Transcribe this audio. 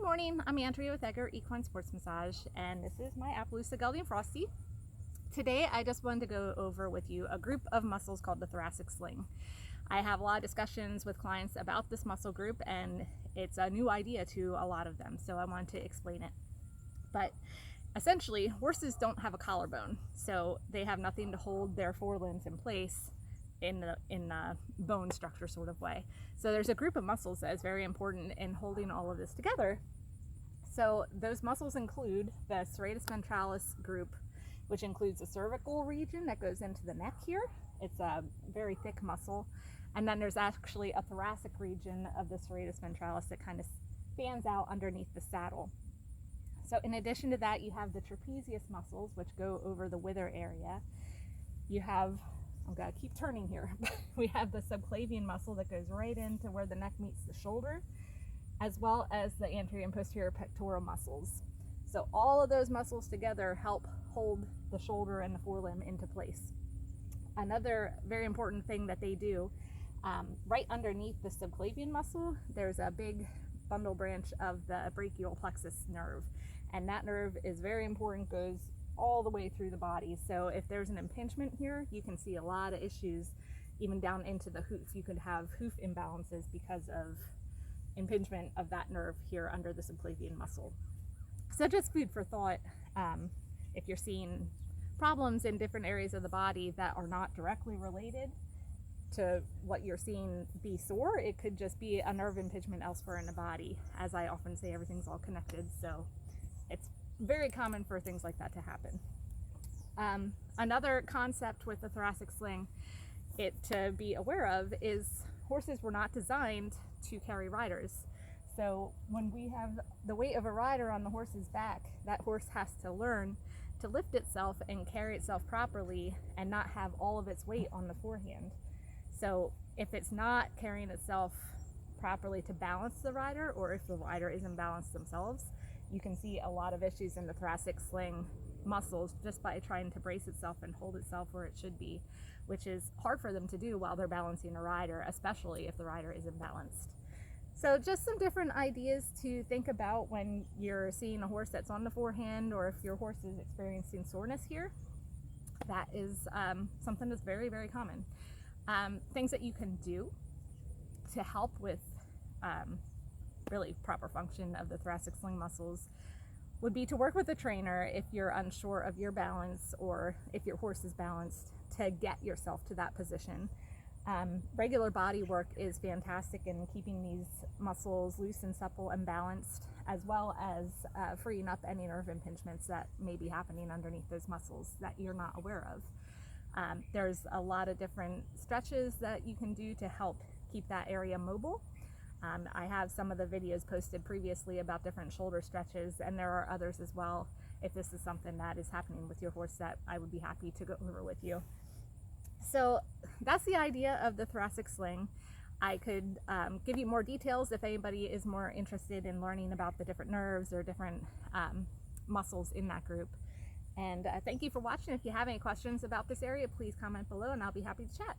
morning, I'm Andrea with Egger Equine Sports Massage, and this is my Appaloosa Gelding Frosty. Today I just wanted to go over with you a group of muscles called the thoracic sling. I have a lot of discussions with clients about this muscle group, and it's a new idea to a lot of them, so I wanted to explain it. But essentially, horses don't have a collarbone, so they have nothing to hold their forelimbs in place in a bone structure sort of way. So there's a group of muscles that is very important in holding all of this together. So those muscles include the Serratus Ventralis group, which includes the cervical region that goes into the neck here. It's a very thick muscle. And then there's actually a thoracic region of the Serratus Ventralis that kind of fans out underneath the saddle. So in addition to that, you have the trapezius muscles, which go over the wither area. You have, I'm gonna keep turning here. We have the subclavian muscle that goes right into where the neck meets the shoulder, as well as the anterior and posterior pectoral muscles. So all of those muscles together help hold the shoulder and the forelimb into place. Another very important thing that they do, right underneath the subclavian muscle, there's a big bundle branch of the brachial plexus nerve. And that nerve is very important, goes all the way through the body. So if there's an impingement here, you can see a lot of issues even down into the hoof. You could have hoof imbalances because of impingement of that nerve here under the subclavian muscle. So just food for thought. If you're seeing problems in different areas of the body that are not directly related to what you're seeing be sore, it could just be a nerve impingement elsewhere in the body. As I often say, everything's all connected, so it's very common for things like that to happen. Another concept with the thoracic sling to be aware of is horses were not designed to carry riders. So when we have the weight of a rider on the horse's back, that horse has to learn to lift itself and carry itself properly and not have all of its weight on the forehand. So if it's not carrying itself properly to balance the rider, or if the rider isn't balanced themselves, you can see a lot of issues in the thoracic sling muscles just by trying to brace itself and hold itself where it should be, which is hard for them to do while they're balancing a rider, especially if the rider isn't balanced. So just some different ideas to think about when you're seeing a horse that's on the forehand, or if your horse is experiencing soreness here. That is something that's very, very common. Things that you can do to help with really proper function of the thoracic sling muscles would be to work with a trainer if you're unsure of your balance, or if your horse is balanced, to get yourself to that position. Regular body work is fantastic in keeping these muscles loose and supple and balanced, as well as freeing up any nerve impingements that may be happening underneath those muscles that you're not aware of. There's a lot of different stretches that you can do to help keep that area mobile. I have some of the videos posted previously about different shoulder stretches, and there are others as well if this is something that is happening with your horse that I would be happy to go over with you. So that's the idea of the thoracic sling. I could give you more details if anybody is more interested in learning about the different nerves or different muscles in that group. And thank you for watching. If you have any questions about this area, please comment below and I'll be happy to chat.